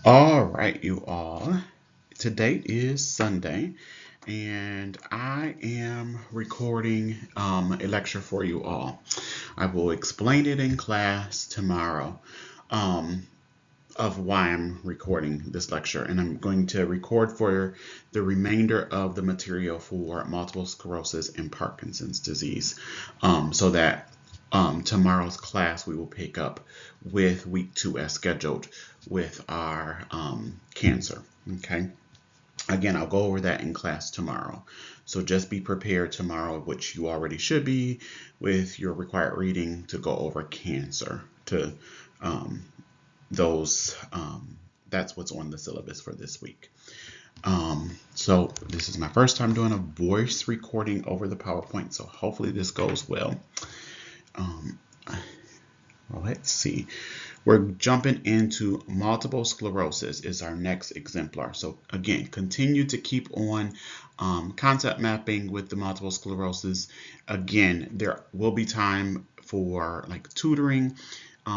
All right, you all. Today is Sunday, and I am recording a lecture for you all. I will explain it in class tomorrow um, of why I'm recording this lecture, and I'm going to record for the remainder of the material for multiple sclerosis and Parkinson's disease, so that tomorrow's class we will pick up with week 2 as scheduled with our cancer. Okay. Again, I'll go over that in class tomorrow. So just be prepared tomorrow, which you already should be, with your required reading to go over cancer. To um, those, that's what's on the syllabus for this week. So this is my first time doing a voice recording over the PowerPoint, so hopefully this goes well. Um, well, let's see. We're jumping into multiple sclerosis is our next exemplar. So again, continue to keep on concept mapping with the multiple sclerosis. Again, there will be time for like tutoring,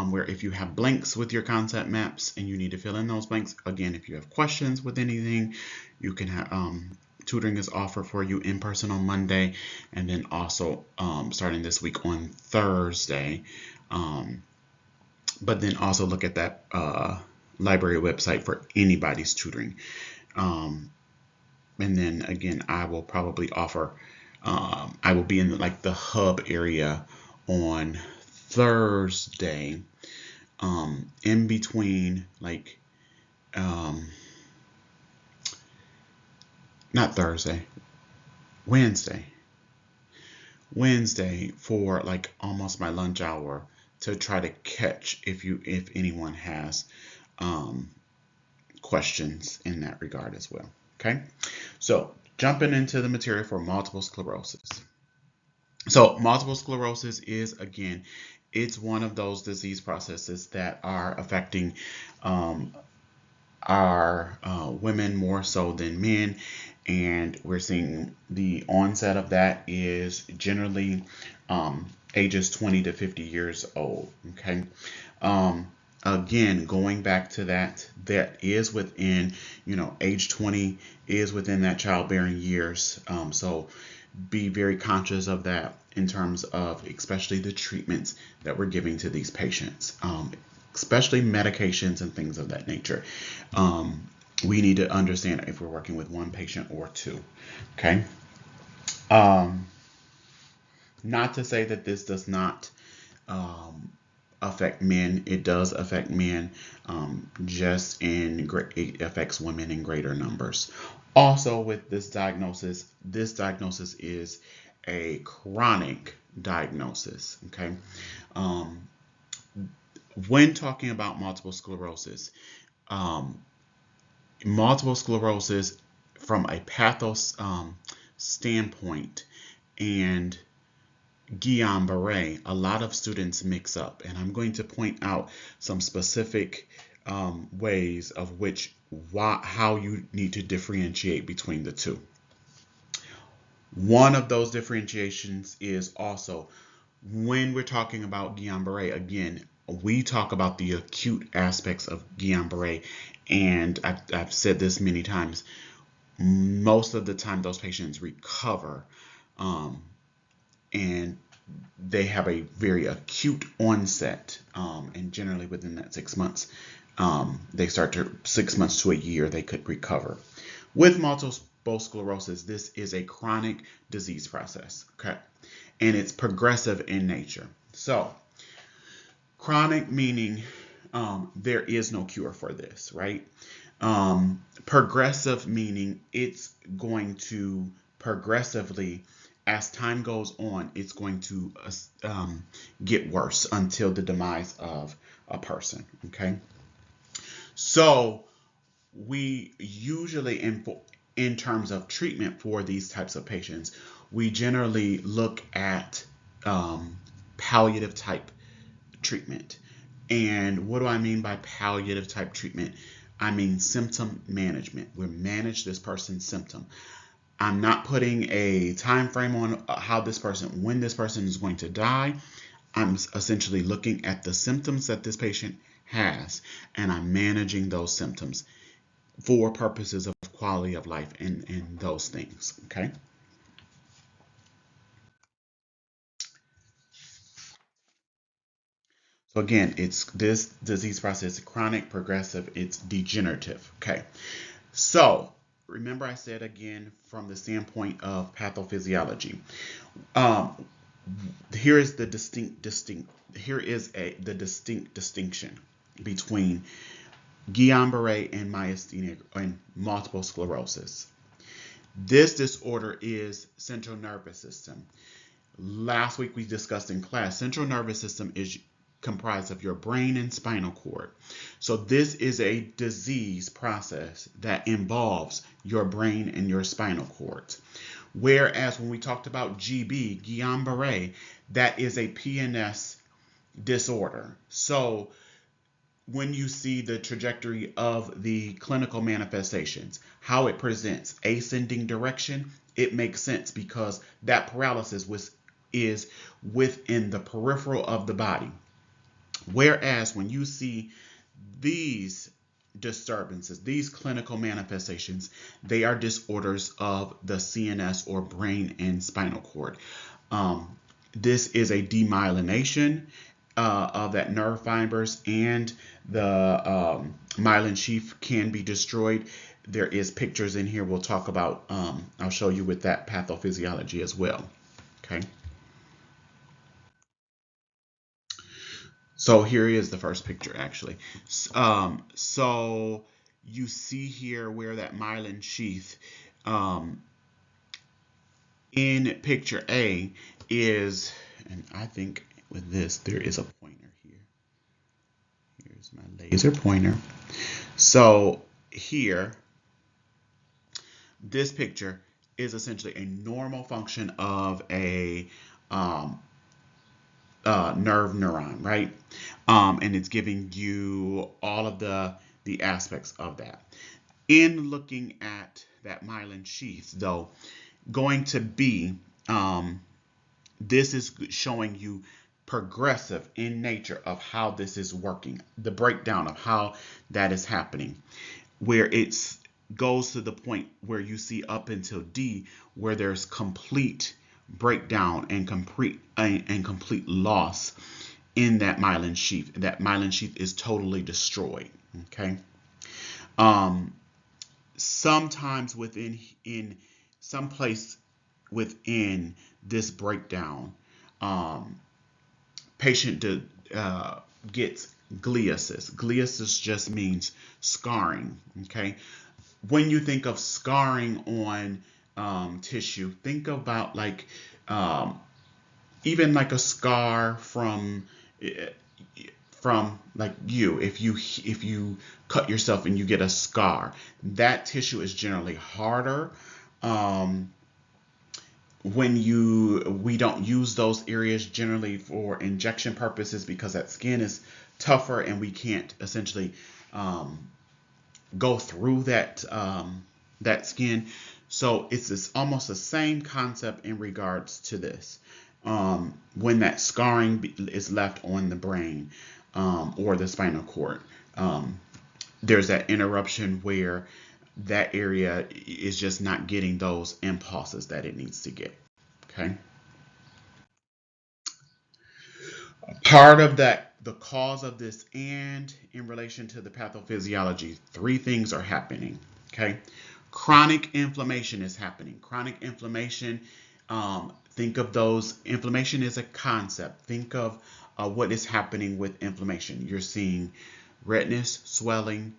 where if you have blanks with your concept maps and you need to fill in those blanks, again, if you have questions with anything, you can have tutoring is offered for you in person on Monday, and then also starting this week on Thursday. Um, but then also look at that library website for anybody's tutoring. Um, and then again, I will probably offer, I will be in like the hub area on Thursday, in between like, um, not Thursday, Wednesday, Wednesday for like almost my lunch hour to try to catch if anyone has um, questions in that regard as well. Okay, so jumping into the material for multiple sclerosis. So multiple sclerosis is again, it's one of those disease processes that are affecting um, our women more so than men, and we're seeing the onset of that is generally ages 20 to 50 years old. Okay. Um, Again, going back to that, that is within, age 20 is within that childbearing years. So be very conscious of that in terms of especially the treatments that we're giving to these patients, especially medications and things of that nature. Um, we need to understand if we're working with one patient or two. Okay. Um, Not to say that this does not um, affect men. It does affect men, just in it affects women in greater numbers. Also, with this diagnosis is a chronic diagnosis. Okay, um, when talking about um, multiple sclerosis from a pathos standpoint and Guillain-Barré, a lot of students mix up, and I'm going to point out some specific ways of how you need to differentiate between the two. One of those differentiations is also when we're talking about Guillain-Barré, again, we talk about the acute aspects of Guillain-Barré, and I've said this many times. Most of the time, those patients recover, um, and they have a very acute onset, and generally within that 6 months, they start to 6 months to a year, they could recover. With multiple sclerosis, this is a chronic disease process, okay, and it's progressive in nature. So, chronic meaning there is no cure for this, right? Progressive meaning it's going to progressively, as time goes on, it's going to get worse until the demise of a person. Okay, so we usually, in terms of treatment for these types of patients, we generally look at palliative type treatment. And what do I mean by palliative type treatment? I mean symptom management. We manage this person's symptom. I'm not putting a time frame on when this person is going to die. I'm essentially looking at the symptoms that this patient has, and I'm managing those symptoms for purposes of quality of life and those things. Okay. So again, it's this disease process, chronic, progressive, it's degenerative. Okay. So remember I said again from the standpoint of pathophysiology. Um, here is the distinct distinction between Guillain-Barré and myasthenia and multiple sclerosis. This disorder is central nervous system. Last week we discussed in class, central nervous system is comprised of your brain and spinal cord. So this is a disease process that involves your brain and your spinal cord. Whereas when we talked about GB, Guillain-Barré, that is a PNS disorder. So when you see the trajectory of the clinical manifestations, how it presents ascending direction, it makes sense because that paralysis is within the peripheral of the body. Whereas when you see these disturbances, these clinical manifestations, they are disorders of the CNS or brain and spinal cord. This is a demyelination of that nerve fibers, and the myelin sheath can be destroyed. There is pictures in here we'll talk about. I'll show you with that pathophysiology as well. Okay. So here is the first picture actually. So you see here where that myelin sheath in picture A is, and I think with this there is a pointer here. Here's my laser pointer. So here, this picture is essentially a normal function of a nerve neuron, right? And it's giving you all of the aspects of that. In looking at that myelin sheath, though, going to be, this is showing you progressive in nature of how this is working, the breakdown of how that is happening, where it's goes to the point where you see up until D, where there's complete breakdown and complete loss in that myelin sheath. That myelin sheath is totally destroyed. Okay. Sometimes in some place within this breakdown, patient gets gliasis. Gliasis just means scarring. Okay. When you think of scarring on tissue, think about like even like a scar from like if you cut yourself and you get a scar, that tissue is generally harder. We don't use those areas generally for injection purposes because that skin is tougher and we can't essentially go through that skin. So it's almost the same concept in regards to this. When that scarring is left on the brain or the spinal cord, there's that interruption where that area is just not getting those impulses that it needs to get. Okay. Part of that, the cause of this, and in relation to the pathophysiology, three things are happening. Okay. Chronic inflammation is happening. Chronic inflammation, think of those, inflammation is a concept. Think of what is happening with inflammation. You're seeing redness, swelling,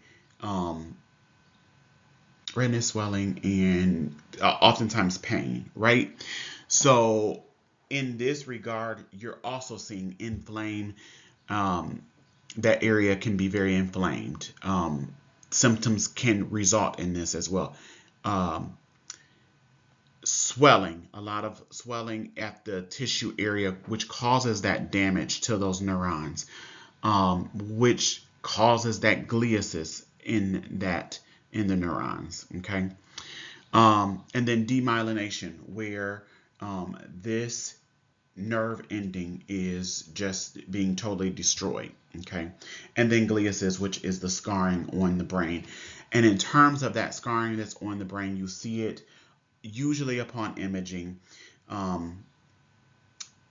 and oftentimes pain, right? So in this regard, you're also seeing inflamed, that area can be very inflamed. Symptoms can result in this as well. Swelling, a lot of swelling at the tissue area, which causes that damage to those neurons, which causes that gliasis in the neurons. Okay. And then demyelination, where this nerve ending is just being totally destroyed. Okay. And then gliosis, which is the scarring on the brain. And in terms of that scarring that's on the brain, you see it usually upon imaging um,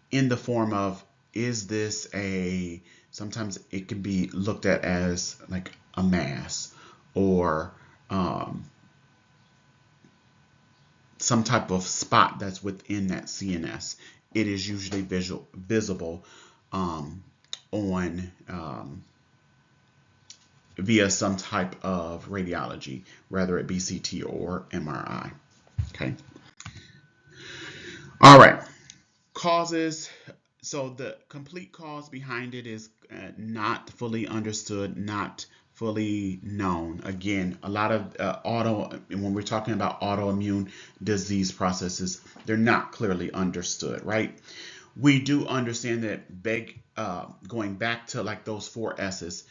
in the form of, is this a, sometimes it can be looked at as like a mass or um, some type of spot that's within that CNS. It is usually visible on via some type of radiology, whether it be CT or MRI. Okay. All right. Causes. So the complete cause behind it is not fully understood, not fully known. Again, a lot of when we're talking about autoimmune disease processes, they're not clearly understood, right? We do understand that going back to like those four S's,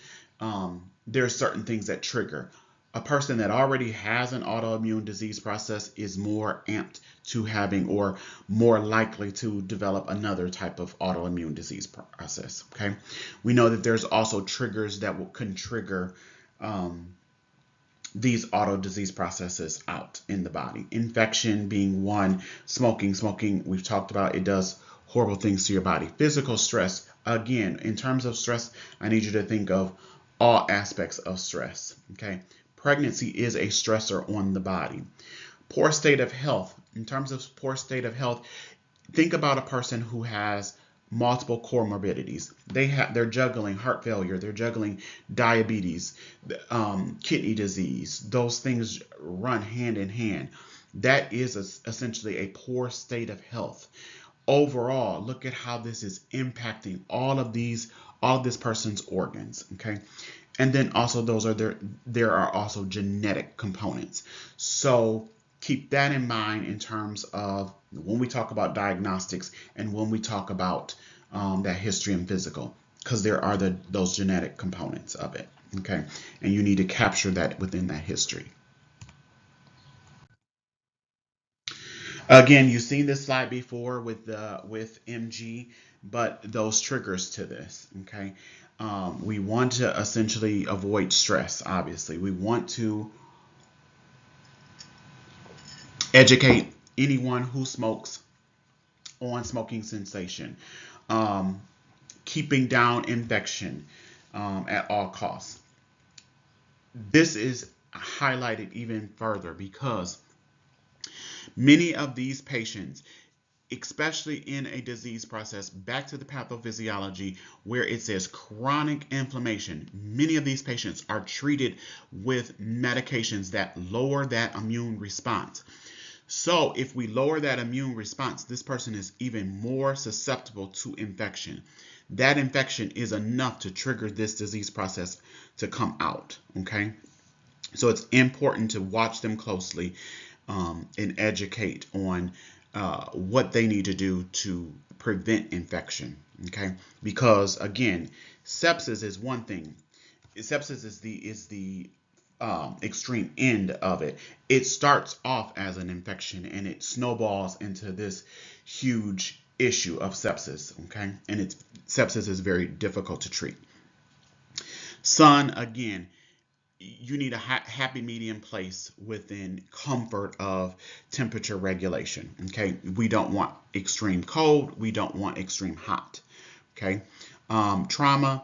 there are certain things that trigger. A person that already has an autoimmune disease process is more amped to having or more likely to develop another type of autoimmune disease process. Okay. We know that there's also triggers that can trigger these auto disease processes out in the body. Infection being one, smoking, we've talked about, it does horrible things to your body. Physical stress, again, in terms of stress, I need you to think of all aspects of stress. Okay. Pregnancy is a stressor on the body. Poor state of health. In terms of poor state of health, think about a person who has multiple comorbidities. They're juggling heart failure, they're juggling diabetes, kidney disease. Those things run hand in hand. That is essentially a poor state of health. Overall, look at how this is impacting all of this person's organs. Okay. And then also there are also genetic components. So keep that in mind in terms of when we talk about diagnostics and when we talk about that history and physical, because there are those genetic components of it. Okay. And you need to capture that within that history. Again, you've seen this slide before with MG, but those triggers to this. Okay. We want to essentially avoid stress. Obviously, we want to educate anyone who smokes on smoking cessation, um, keeping down infection at all costs. This is highlighted even further because many of these patients, especially in a disease process, back to the pathophysiology where it says chronic inflammation, many of these patients are treated with medications that lower that immune response. So if we lower that immune response, this person is even more susceptible to infection. That infection is enough to trigger this disease process to come out. Okay. So it's important to watch them closely and educate on what they need to do to prevent infection. Okay. Because again, sepsis is one thing. Sepsis is the extreme end of it. It starts off as an infection and it snowballs into this huge issue of sepsis. Okay, and sepsis is very difficult to treat. Sun, again, you need a happy medium place within comfort of temperature regulation. Okay, we don't want extreme cold, we don't want extreme hot. Okay, trauma,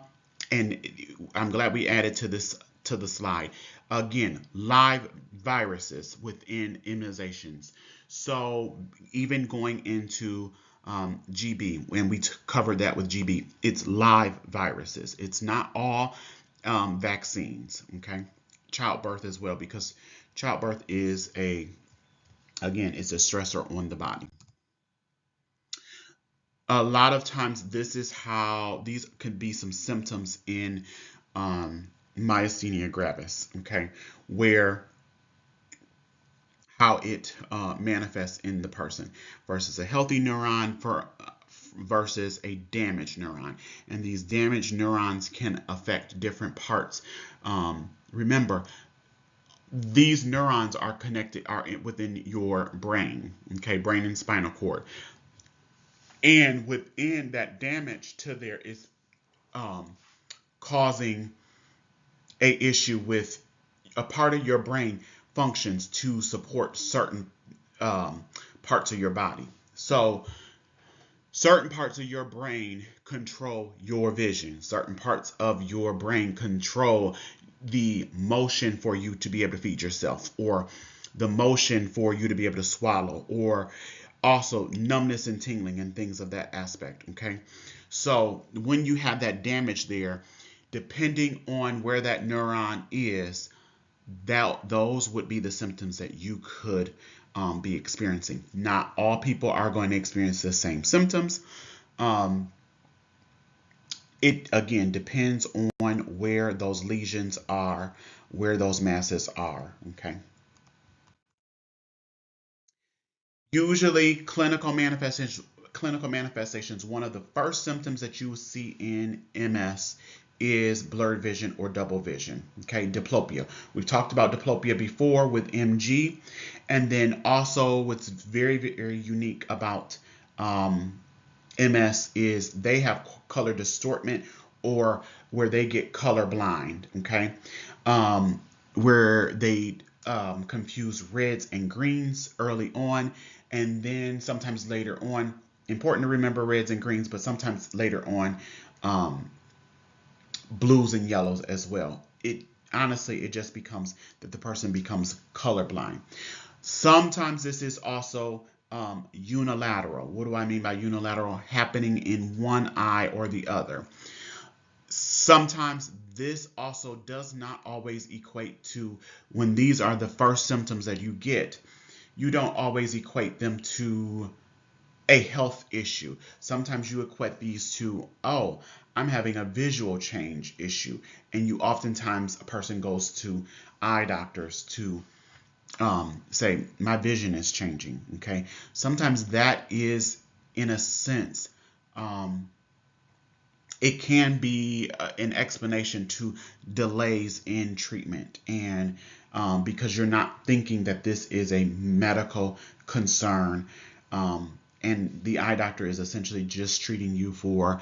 and I'm glad we added to the slide. Again, live viruses within immunizations. So even going into GB, when we covered that with GB, it's live viruses. It's not all vaccines. Okay, childbirth as well, because childbirth is it's a stressor on the body. A lot of times this is how these could be some symptoms in myasthenia gravis, okay, where how it manifests in the person versus a healthy neuron versus a damaged neuron, and these damaged neurons can affect different parts. Remember, these neurons are within your brain, okay, brain and spinal cord. And within that damage to there is causing a issue with a part of your brain functions to support certain parts of your body. So certain parts of your brain control your vision. Certain parts of your brain control the motion for you to be able to feed yourself, or the motion for you to be able to swallow, or also numbness and tingling and things of that aspect. Okay. So when you have that damage there, depending on where that neuron is, those would be the symptoms that you could be experiencing. Not all people are going to experience the same symptoms. Um, it again depends on where those lesions are, where those masses are. Okay. Usually, clinical manifestations. One of the first symptoms that you will see in MS is blurred vision or double vision. Okay, diplopia. We've talked about diplopia before with MG, and then also what's very, very unique about MS is they have color distortment, or where they get color blind. Okay, where they confuse reds and greens early on, and then sometimes later on. Important to remember reds and greens, but sometimes later on, um, blues and yellows as well. It honestly, it just becomes that the person becomes colorblind. Sometimes this is also unilateral. What do I mean by unilateral? Happening in one eye or the other. Sometimes this also does not always equate to, when these are the first symptoms that you get, you don't always equate them to a health issue. Sometimes you equate these to, oh, I'm having a visual change issue. And you oftentimes, a person goes to eye doctors to say, my vision is changing. Okay. Sometimes that is, in a sense, it can be an explanation to delays in treatment, and because you're not thinking that this is a medical concern, and the eye doctor is essentially just treating you for,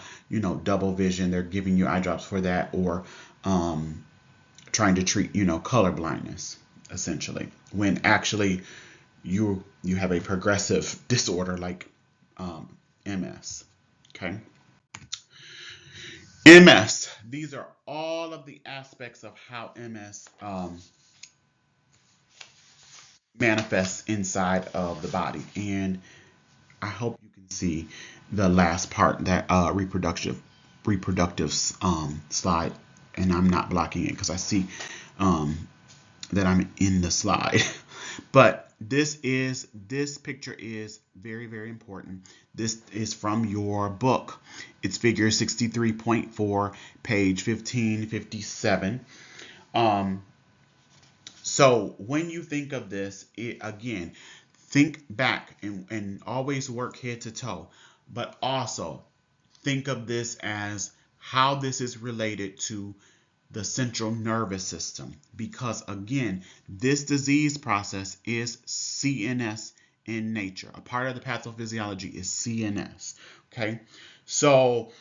double vision. They're giving you eye drops for that, or trying to treat, color blindness, essentially, when actually you have a progressive disorder like MS. Okay. MS. These are all of the aspects of how MS manifests inside of the body. And I hope you can see the last part, that reproductive slide. And I'm not blocking it because I see that I'm in the slide. But this picture is very, very important. This is from your book. It's figure 63.4, page 1557. So when you think of this, again, think back and always work head to toe, but also think of this as how this is related to the central nervous system, because again, this disease process is CNS in nature. A part of the pathophysiology is CNS. Okay, so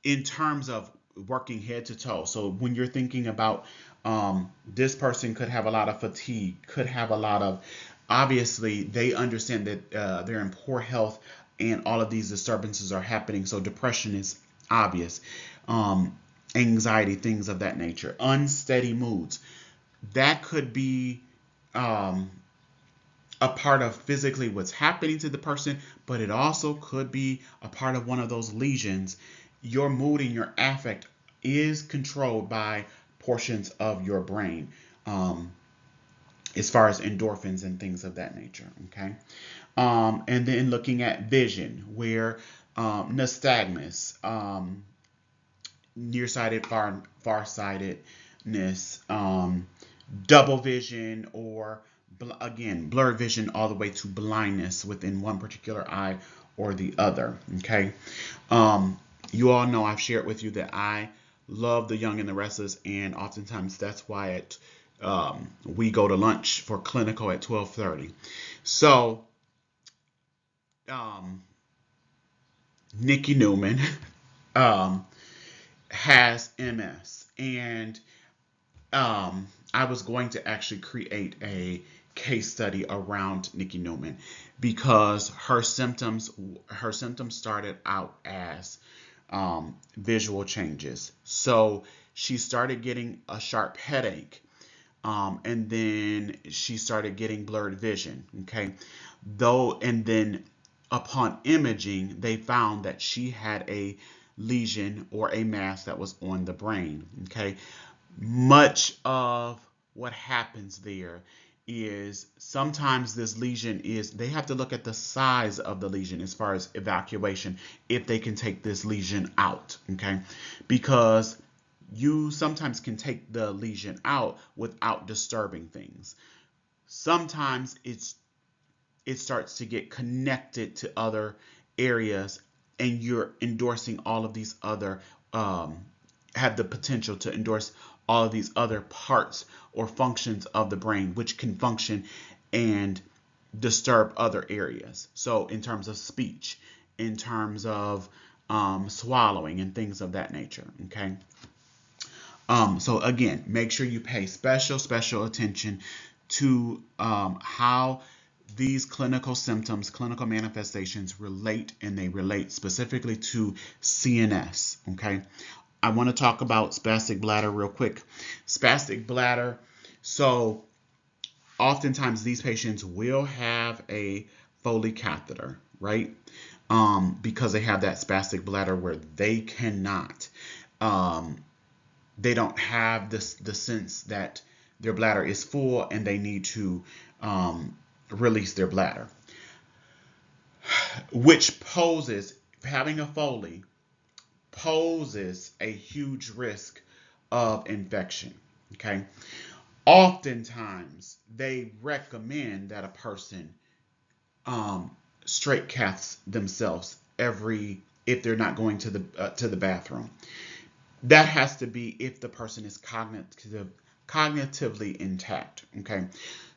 in terms of working head to toe, so when you're thinking about this person could have a lot of fatigue, could have a lot of, obviously they understand that they're in poor health and all of these disturbances are happening. So depression is obvious. Anxiety, things of that nature, unsteady moods. That could be a part of physically what's happening to the person, but it also could be a part of one of those lesions. Your mood and your affect is controlled by portions of your brain, as far as endorphins and things of that nature. Okay. And then looking at vision, where nystagmus, nearsighted, farsightedness, double vision, or again, blurred vision, all the way to blindness within one particular eye or the other. Okay. You all know I've shared with you that I love The Young and the Restless, and oftentimes that's why we go to lunch for clinical at 12:30. So, Nikki Newman um, has MS, and I was going to actually create a case study around Nikki Newman because her symptoms started out as visual changes. So she started getting a sharp headache, and then she started getting blurred vision. Okay, and then upon imaging, they found that she had a lesion or a mass that was on the brain. Okay, much of what happens there is sometimes this lesion is, they have to look at the size of the lesion as far as evacuation if they can take this lesion out. Okay, because you sometimes can take the lesion out without disturbing things. Sometimes it starts to get connected to other areas, and you're endorsing all of these other have the potential to endorse all of these other parts or functions of the brain, which can function and disturb other areas. So in terms of speech, in terms of swallowing and things of that nature. Okay. So again, make sure you pay special attention to how these clinical symptoms, clinical manifestations relate, and they relate specifically to CNS. Okay. I want to talk about spastic bladder real quick. Spastic bladder. So oftentimes these patients will have a Foley catheter, right? Because they have that spastic bladder where they cannot. They don't have the sense that their bladder is full and they need to release their bladder, which poses, having a Foley poses a huge risk of infection. Okay. Oftentimes, they recommend that a person straight caths themselves if they're not going to the bathroom. That has to be if the person is cognitively intact. Okay,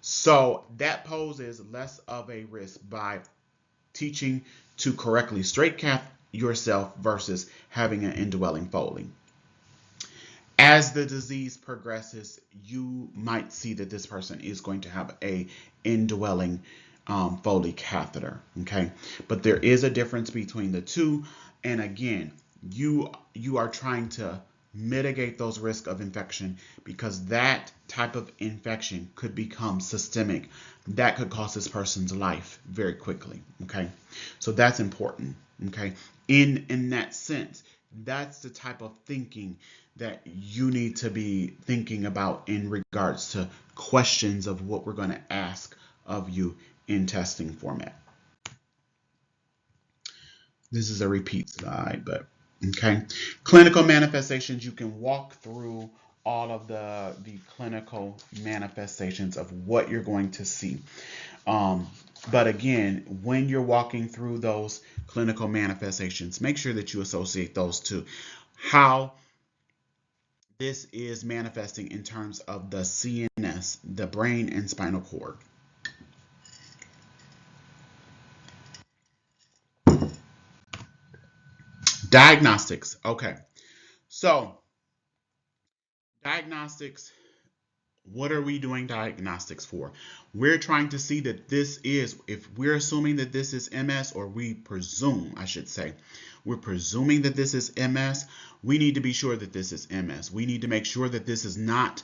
so that poses less of a risk by teaching to correctly straight cath yourself versus having an indwelling Foley. As the disease progresses, you might see that this person is going to have a indwelling Foley catheter. Okay, but there is a difference between the two, and again, you are trying to mitigate those risks of infection because that type of infection could become systemic. That could cost this person's life very quickly. Okay, so that's important. Okay, in that sense, that's the type of thinking that you need to be thinking about in regards to questions of what we're going to ask of you in testing format. This is a repeat slide, but okay. Clinical manifestations, you can walk through all of the clinical manifestations of what you're going to see. But again, when you're walking through those clinical manifestations, make sure that you associate those to how this is manifesting in terms of the CNS, the brain and spinal cord. Diagnostics. Okay. So, diagnostics, what are we doing diagnostics for? We're trying to see that this is, if we're assuming that this is MS, or we presume, I should say, we're presuming that this is MS, we need to be sure that this is MS. We need to make sure that this is not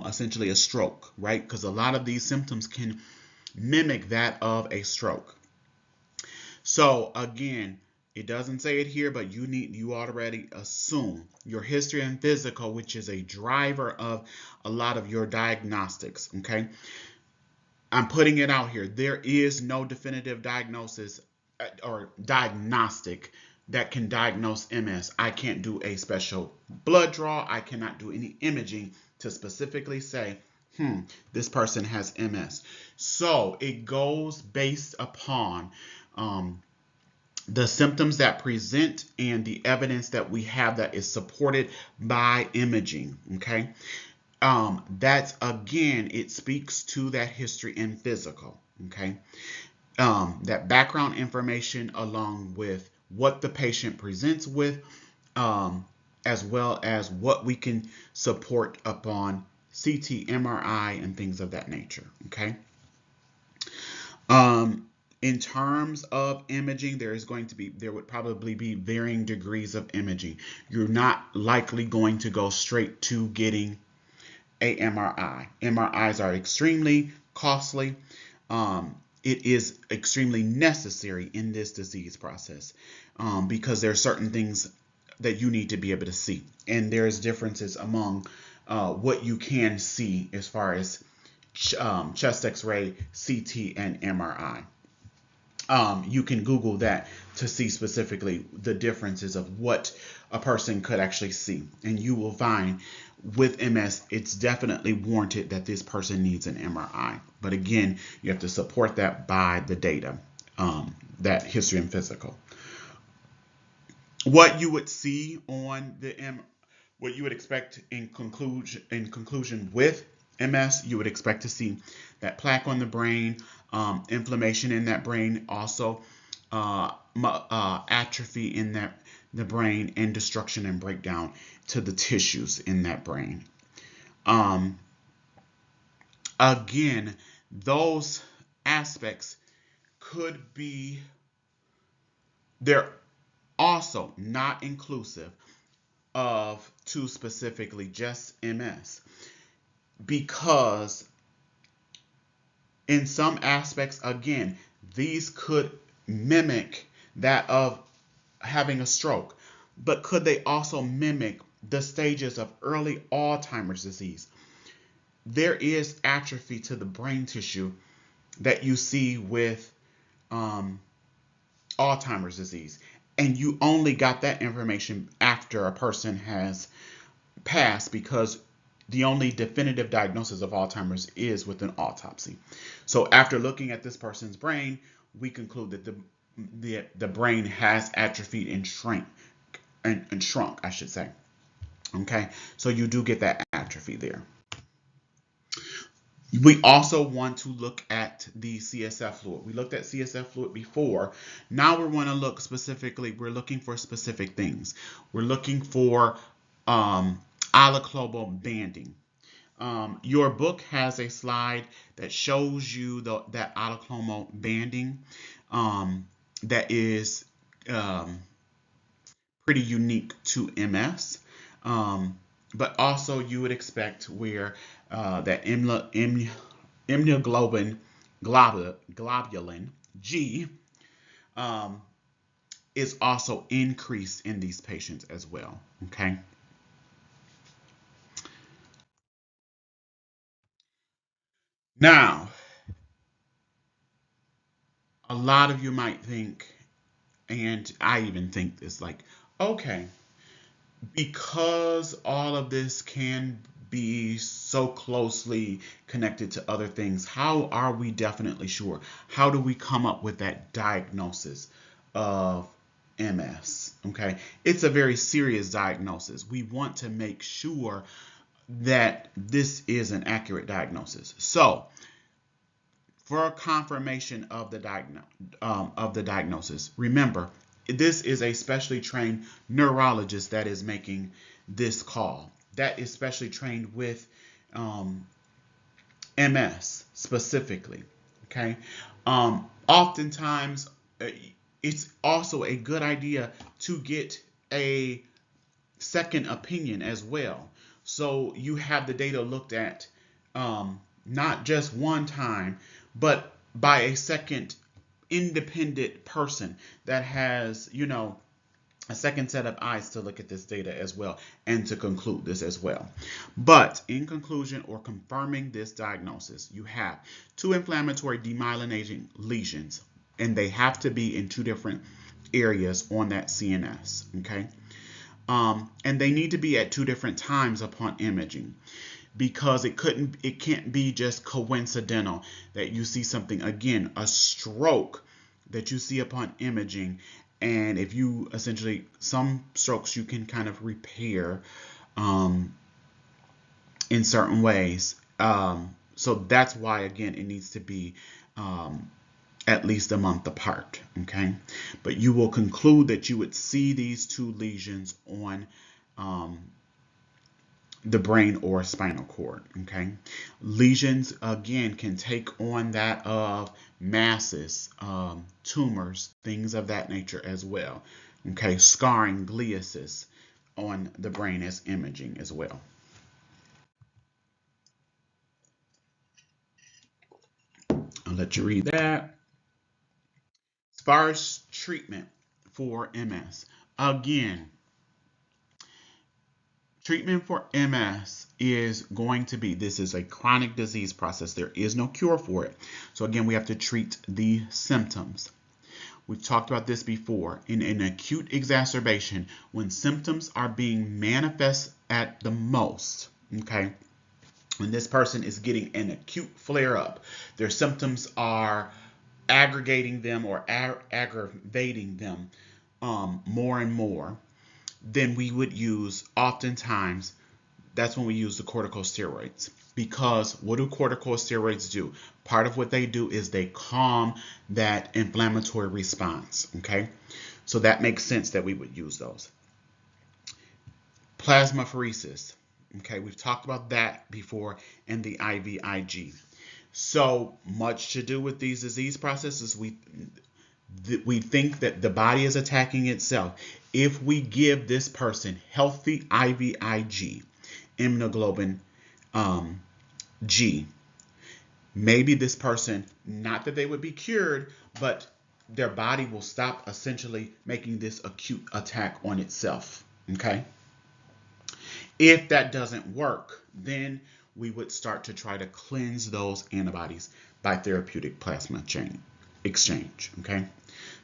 essentially a stroke, right? Because a lot of these symptoms can mimic that of a stroke. So again, it doesn't say it here, but you already assume your history and physical, which is a driver of a lot of your diagnostics. Okay, I'm putting it out here. There is no definitive diagnosis or diagnostic that can diagnose MS. I can't do a special blood draw. I cannot do any imaging to specifically say, this person has MS. So it goes based upon the symptoms that present and the evidence that we have that is supported by imaging. Okay. That's, again, it speaks to that history and physical. Okay. That background information along with what the patient presents with, as well as what we can support upon CT, MRI, and things of that nature. Okay. In terms of imaging, there would probably be varying degrees of imaging. You're not likely going to go straight to getting a MRI. MRIs are extremely costly. It is extremely necessary in this disease process, because there are certain things that you need to be able to see, and there's differences among what you can see as far as chest X-ray, CT, and MRI. You can Google that to see specifically the differences of what a person could actually see. And you will find with MS, it's definitely warranted that this person needs an MRI. But again, you have to support that by the data, that history and physical. What you would see on what you would expect in conclusion with MS, you would expect to see that plaque on the brain, inflammation in that brain, also atrophy in the brain, and destruction and breakdown to the tissues in that brain. Again, those aspects could be, they're also not inclusive of to specifically just MS, because in some aspects, again, these could mimic that of having a stroke, but could they also mimic the stages of early Alzheimer's disease? There is atrophy to the brain tissue that you see with Alzheimer's disease, and you only got that information after a person has passed, because the only definitive diagnosis of Alzheimer's is with an autopsy. So after looking at this person's brain, we conclude that the brain has atrophied and shrunk, I should say. Okay, so you do get that atrophy there. We also want to look at the CSF fluid. We looked at CSF fluid before. Now we want to look specifically, we're looking for specific things. We're looking for alloclobal banding. Your book has a slide that shows you that alloclobal banding that is pretty unique to MS. But also you would expect where that immunoglobulin globulin G is also increased in these patients as well. Okay. Now, a lot of you might think, and I even think this, like, okay, because all of this can be so closely connected to other things, how are we definitely sure? How do we come up with that diagnosis of MS? Okay, it's a very serious diagnosis. We want to make sure that this is an accurate diagnosis. So, for confirmation of the diagnosis, remember, this is a specially trained neurologist that is making this call. That is specially trained with MS specifically. Okay. Oftentimes, it's also a good idea to get a second opinion as well. So you have the data looked at not just one time, but by a second independent person that has, a second set of eyes to look at this data as well and to conclude this as well. But in conclusion, or confirming this diagnosis, you have 2 inflammatory demyelinating lesions, and they have to be in 2 different areas on that CNS. Okay. And they need to be at 2 different times upon imaging, because it can't be just coincidental that you see something, again, a stroke that you see upon imaging. And if you essentially, some strokes you can kind of repair in certain ways. So that's why, again, it needs to be at least a month apart, okay? But you will conclude that you would see these two lesions on the brain or spinal cord, okay? Lesions, again, can take on that of masses, tumors, things of that nature as well, okay? Scarring, gliosis on the brain as imaging as well. I'll let you read that. As far as treatment for MS, again, treatment for MS is going to be, this is a chronic disease process. There is no cure for it. So again, we have to treat the symptoms. We've talked about this before. In an acute exacerbation, when symptoms are being manifest at the most, okay, when this person is getting an acute flare-up, their symptoms are aggregating them or aggravating them more and more, then we would use, oftentimes, that's when we use the corticosteroids. Because what do corticosteroids do? Part of what they do is they calm that inflammatory response, okay? So that makes sense that we would use those. Plasmapheresis, okay? We've talked about that before in the IVIG. So much to do with these disease processes, we think that the body is attacking itself. If we give this person healthy IVIG, immunoglobulin G, maybe this person, not that they would be cured, but their body will stop essentially making this acute attack on itself, okay? If that doesn't work, then we would start to try to cleanse those antibodies by therapeutic plasma exchange, okay?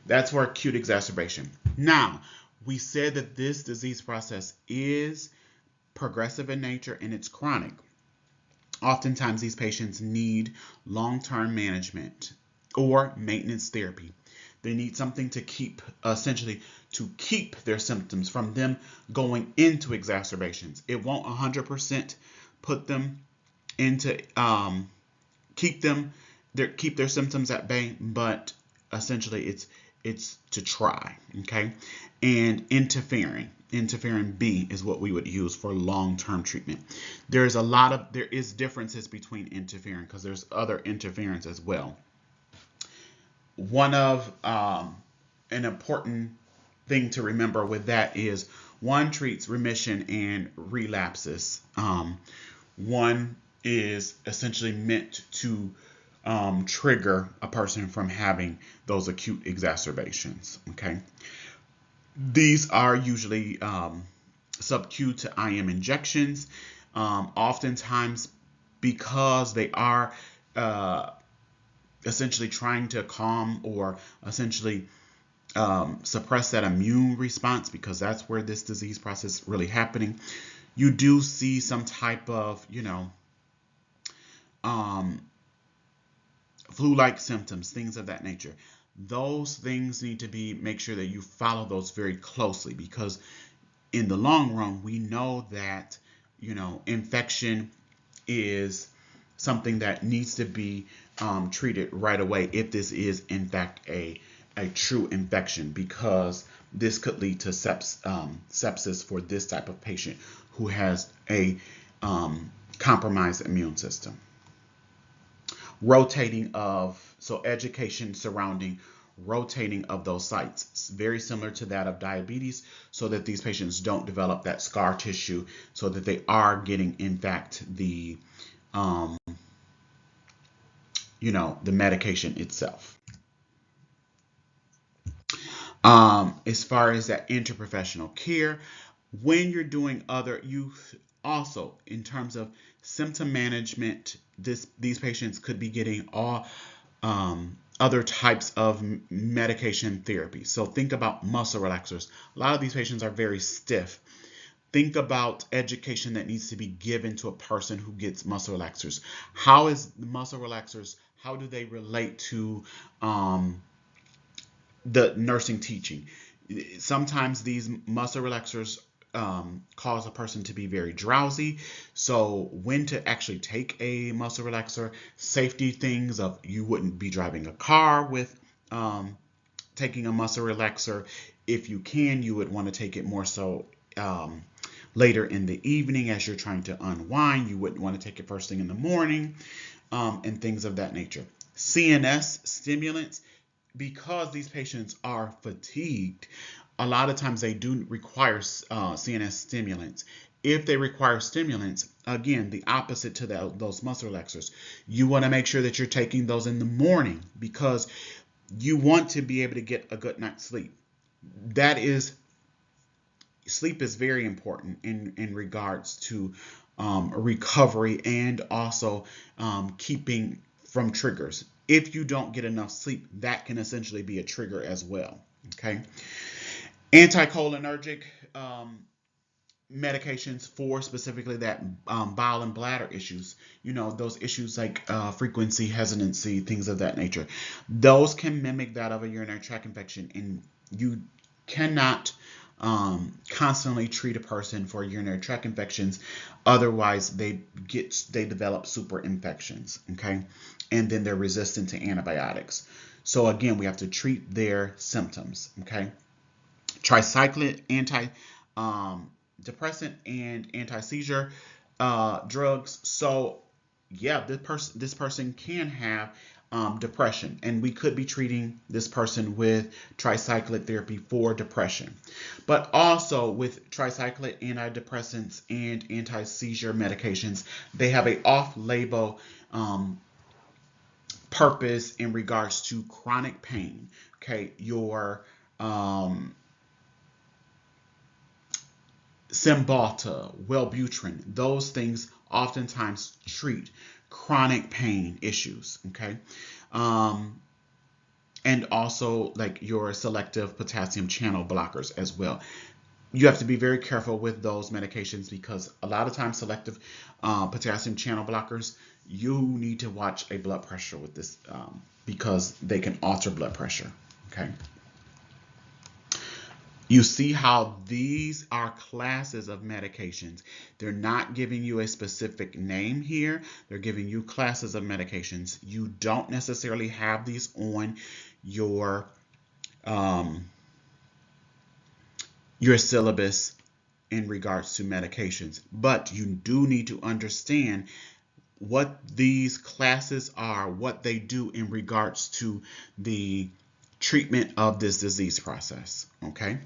That's for acute exacerbation. Now, we said that this disease process is progressive in nature and it's chronic. Oftentimes, these patients need long-term management or maintenance therapy. They need something to keep, essentially, to keep their symptoms from them going into exacerbations. It won't 100% put them into, keep their symptoms at bay, but essentially it's to try, okay? And interferon B is what we would use for long-term treatment. There is differences between interferon because there's other interferons as well. One of an important thing to remember with that is one treats remission and relapses. One is essentially meant to trigger a person from having those acute exacerbations, okay? These are usually sub-Q to IM injections. Oftentimes, because they are essentially trying to calm or essentially suppress that immune response, because that's where this disease process is really happening, you do see some type of, flu-like symptoms, things of that nature. Those things need to make sure that you follow those very closely, because in the long run, we know that, infection is something that needs to be treated right away if this is in fact a true infection, because this could lead to sepsis for this type of patient who has a compromised immune system. Education surrounding rotating of those sites. It's very similar to that of diabetes, so that these patients don't develop that scar tissue, so that they are getting, in fact, the medication itself. As far as that interprofessional care, when you're doing also in terms of symptom management, these patients could be getting all other types of medication therapy. So think about muscle relaxers. A lot of these patients are very stiff. Think about education that needs to be given to a person who gets muscle relaxers. How do they relate to the nursing teaching? Sometimes these muscle relaxers cause a person to be very drowsy. So when to actually take a muscle relaxer, safety things of you wouldn't be driving a car with taking a muscle relaxer. If you can, you would want to take it more so later in the evening as you're trying to unwind. You wouldn't want to take it first thing in the morning, and things of that nature. CNS stimulants, because these patients are fatigued, a lot of times they do require CNS stimulants. If they require stimulants, again, the opposite to those muscle relaxers, you want to make sure that you're taking those in the morning because you want to be able to get a good night's sleep. Sleep is very important in regards to recovery and also keeping from triggers. If you don't get enough sleep, that can essentially be a trigger as well. Okay. Anticholinergic medications for specifically that bowel and bladder issues, those issues like frequency, hesitancy, things of that nature. Those can mimic that of a urinary tract infection, and you cannot constantly treat a person for urinary tract infections. Otherwise, they develop super infections, okay? And then they're resistant to antibiotics. So again, we have to treat their symptoms, okay? Tricyclic depressant and anti-seizure drugs. So yeah, this person can have depression, and we could be treating this person with tricyclic therapy for depression. But also with tricyclic antidepressants and anti-seizure medications, they have a off-label purpose in regards to chronic pain. Okay, your Cymbalta, Wellbutrin, those things oftentimes treat chronic pain issues, okay? And also like your selective potassium channel blockers as well. You have to be very careful with those medications because a lot of times selective potassium channel blockers, you need to watch a blood pressure with this because they can alter blood pressure, okay? You see how these are classes of medications. They're not giving you a specific name here. They're giving you classes of medications. You don't necessarily have these on your syllabus in regards to medications, but you do need to understand what these classes are, what they do in regards to the treatment of this disease process, okay?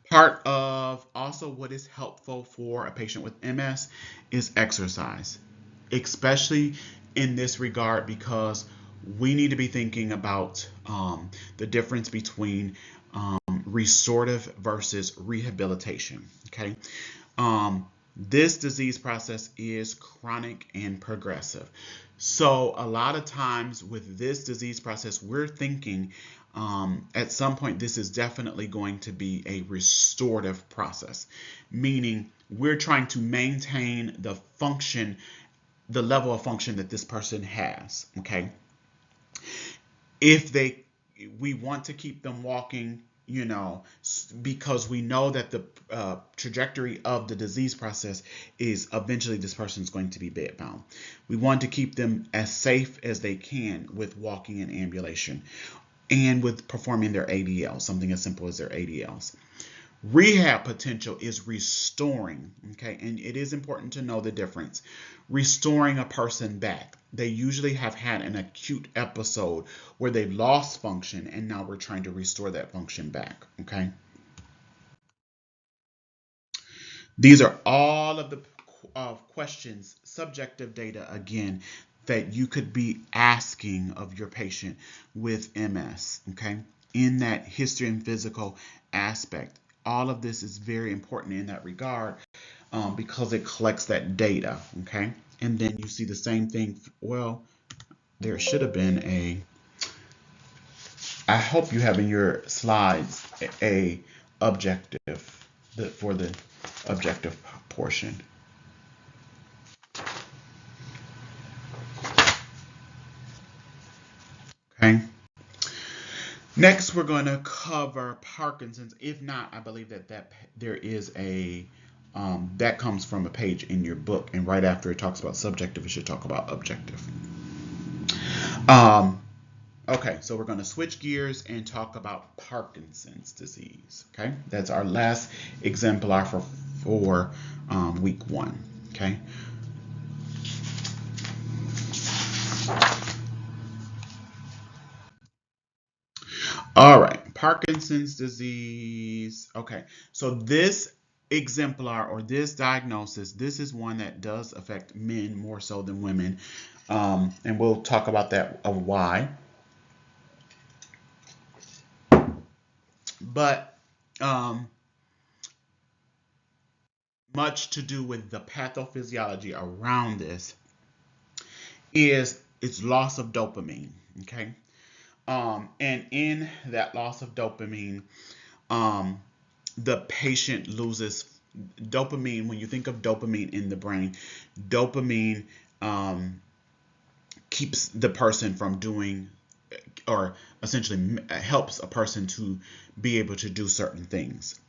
Part of also what is helpful for a patient with MS is exercise, especially in this regard because we need to be thinking about the difference between restorative versus rehabilitation. Okay. This disease process is chronic and progressive. So a lot of times with this disease process, we're thinking at some point this is definitely going to be a restorative process, meaning we're trying to maintain the function, the level of function that this person has, okay? We want to keep them walking, because we know that the trajectory of the disease process is eventually this person is going to be bedbound. We want to keep them as safe as they can with walking and ambulation and with performing their ADLs, something as simple as their ADLs. Rehab potential is restoring, okay? And it is important to know the difference. Restoring a person back. They usually have had an acute episode where they've lost function and now we're trying to restore that function back, okay? These are all of the questions, subjective data again, that you could be asking of your patient with MS, okay? In that history and physical aspect. All of this is very important in that regard because it collects that data, okay? And then you see the same thing. Well, there should have been I hope you have in your slides a objective for the objective portion. Okay. Next, we're going to cover Parkinson's. If not, I believe that there is a that comes from a page in your book, and right after it talks about subjective, it should talk about objective. Okay, so we're going to switch gears and talk about Parkinson's disease. Okay, that's our last exemplar for week 1. Okay. All right, Parkinson's disease. Okay, so this exemplar or this diagnosis, this is one that does affect men more so than women, and we'll talk about that of why. But much to do with the pathophysiology around this is its loss of dopamine. Okay, and in that loss of dopamine, um, the patient loses dopamine. When you think of dopamine in the brain, dopamine keeps the person from doing, or essentially helps a person to be able to do certain things.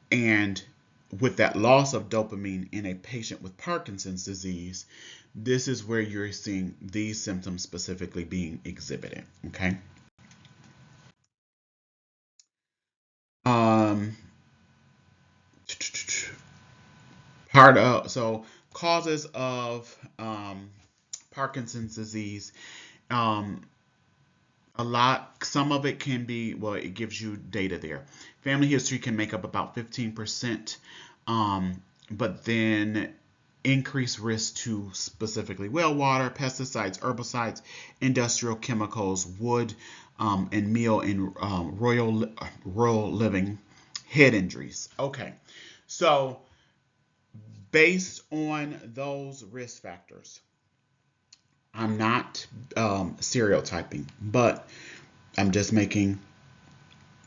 And with that loss of dopamine in a patient with Parkinson's disease, this is where you're seeing these symptoms specifically being exhibited. Okay. Um, so causes of Parkinson's disease. Um, some of it can be, well, it gives you data there. Family history can make up about 15%, but then increased risk to specifically well water, pesticides, herbicides, industrial chemicals, wood, and meal in rural living, head injuries. Okay, so based on those risk factors, I'm not stereotyping, but I'm just making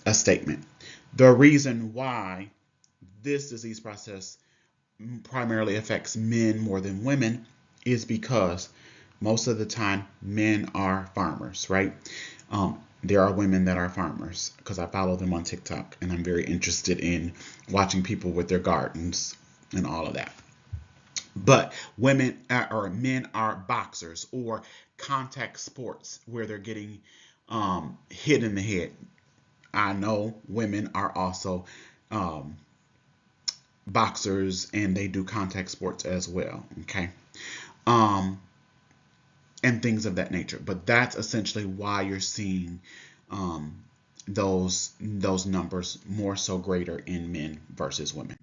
a statement. The reason why this disease process primarily affects men more than women is because most of the time men are farmers, right? There are women that are farmers because I follow them on TikTok and I'm very interested in watching people with their gardens and all of that. But women or men are boxers or contact sports where they're getting hit in the head. I know women are also um, boxers and they do contact sports as well. Okay. Um, and things of that nature. But that's essentially why you're seeing um, those numbers more so greater in men versus women.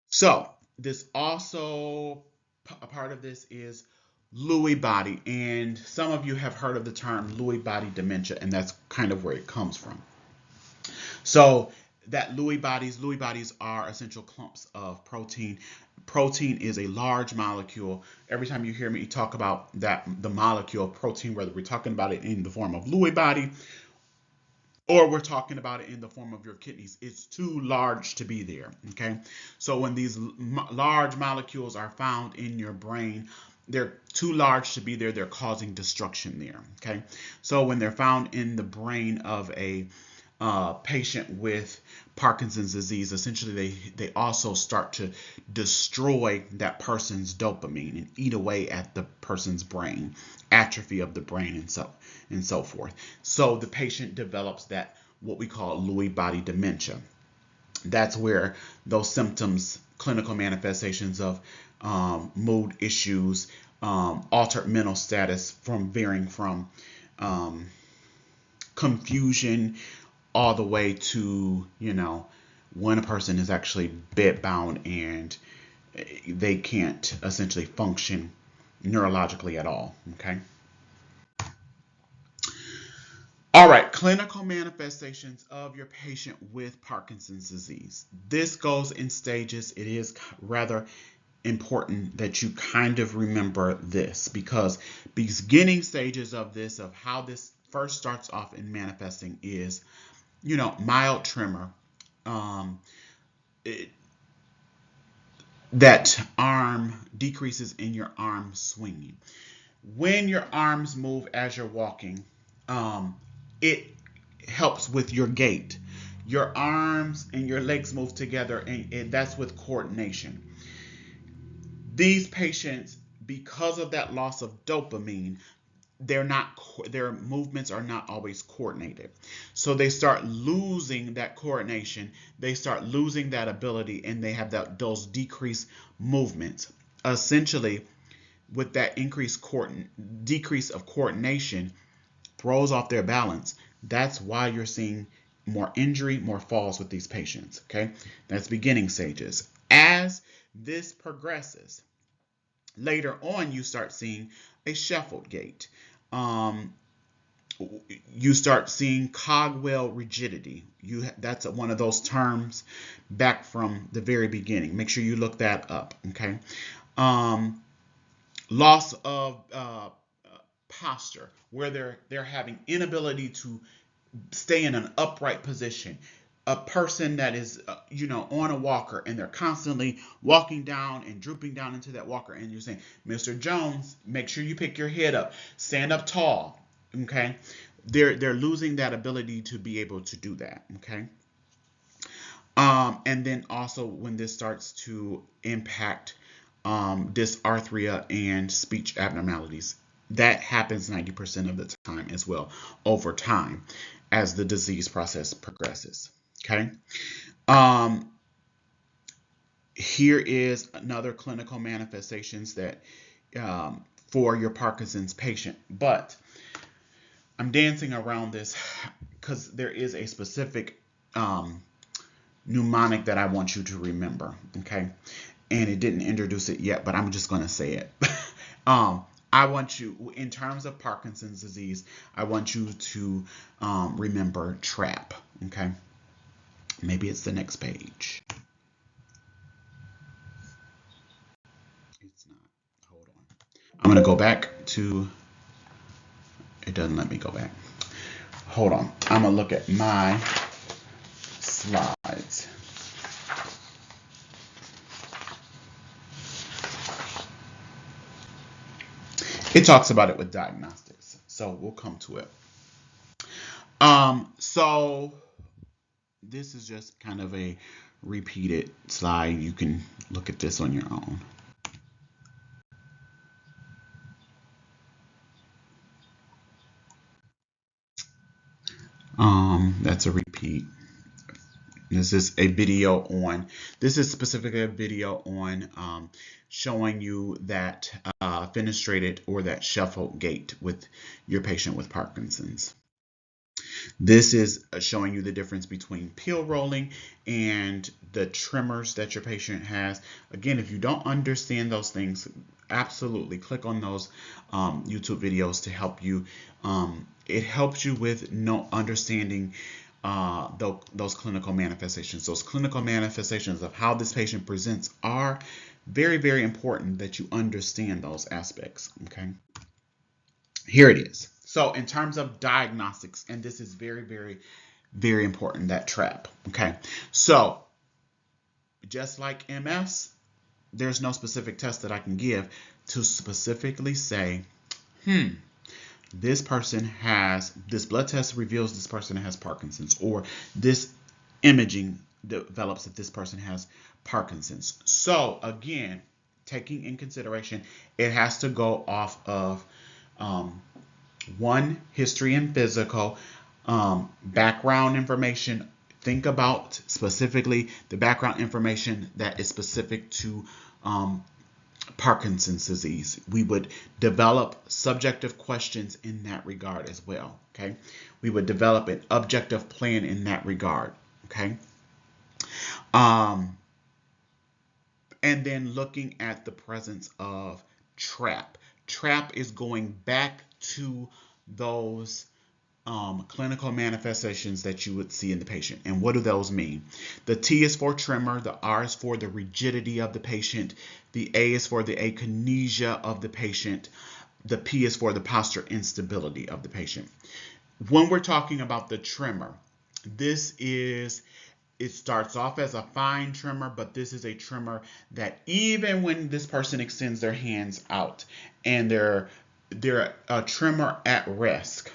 So this also a part of this is Lewy body, and some of you have heard of the term Lewy body dementia, and that's kind of where it comes from. So that Lewy bodies are essential clumps of protein. Protein is a large molecule. Every time you hear me talk about the molecule of protein, whether we're talking about it in the form of Lewy body or we're talking about it in the form of your kidneys, it's too large to be there. Okay, so when these large molecules are found in your brain, they're too large to be there. They're causing destruction there. Okay, so when they're found in the brain of a patient with Parkinson's disease, essentially they also start to destroy that person's dopamine and eat away at the person's brain, atrophy of the brain, and so forth. So the patient develops that what we call Lewy body dementia. That's where those symptoms, clinical manifestations of mood issues, altered mental status, from varying from confusion all the way to, when a person is actually bedbound and they can't essentially function neurologically at all. Okay. All right, clinical manifestations of your patient with Parkinson's disease. This goes in stages. It is rather important that you kind of remember this because beginning stages of this, of how this first starts off in manifesting, is mild tremor, um, that arm decreases in your arm swinging. When your arms move as you're walking, it helps with your gait. Your arms and your legs move together, and that's with coordination. These patients, because of that loss of dopamine, they're not their movements are not always coordinated, so they start losing that coordination, they start losing that ability, and they have those decreased movements. Essentially, with that decrease of coordination, throws off their balance. That's why you're seeing more injury, more falls with these patients. Okay, that's beginning stages. As this progresses, later on, you start seeing a shuffled gait. Um, you start seeing cogwheel rigidity. That's one of those terms back from the very beginning. Make sure you look that up. Okay. Um, Loss of posture, where they're having inability to stay in an upright position. A person that is on a walker, and they're constantly walking down and drooping down into that walker, and you're saying, Mr. Jones, make sure you pick your head up, stand up tall. Okay, they're losing that ability to be able to do that. Okay. And then also when this starts to impact dysarthria and speech abnormalities, that happens 90% of the time as well over time as the disease process progresses. Okay. Um, Here is another clinical manifestations that for your Parkinson's patient, but I'm dancing around this because there is a specific mnemonic that I want you to remember. Okay. And it didn't introduce it yet, but I'm just going to say it. I want you, in terms of Parkinson's disease, I want you to remember TRAP. Okay. Maybe it's the next page. It's not. Hold on. I'm going to go back to, it doesn't let me go back. Hold on. I'm going to look at my slides. It talks about it with diagnostics, so we'll come to it. So this is just kind of a repeated slide. You can look at this on your own. That's a repeat. This is a video on, this is specifically a video on showing you that fenestrated or that shuffled gait with your patient with Parkinson's. This is showing you the difference between pill rolling and the tremors that your patient has. Again, if you don't understand those things, absolutely click on those YouTube videos to help you. It helps you with understanding those clinical manifestations. Those clinical manifestations of how this patient presents are very, very important that you understand those aspects. Okay. Here it is. So in terms of diagnostics, and this is very, very, very important, that TRAP. Okay. So just like MS, there's no specific test that I can give to specifically say, this person has, this blood test reveals this person has Parkinson's, or this imaging develops that this person has Parkinson's. So again, taking in consideration, it has to go off of one, history and physical, background information. Think about specifically the background information that is specific to Parkinson's disease. We would develop subjective questions in that regard as well. Okay. We would develop an objective plan in that regard. Okay. And then looking at the presence of TRAP. TRAP is going back to those clinical manifestations that you would see in the patient. And what do those mean? The T is for tremor, the R is for the rigidity of the patient, the A is for the akinesia of the patient, the P is for the posture instability of the patient. When we're talking about the tremor, it starts off as a fine tremor, but this is a tremor that even when this person extends their hands out and they're a tremor at risk.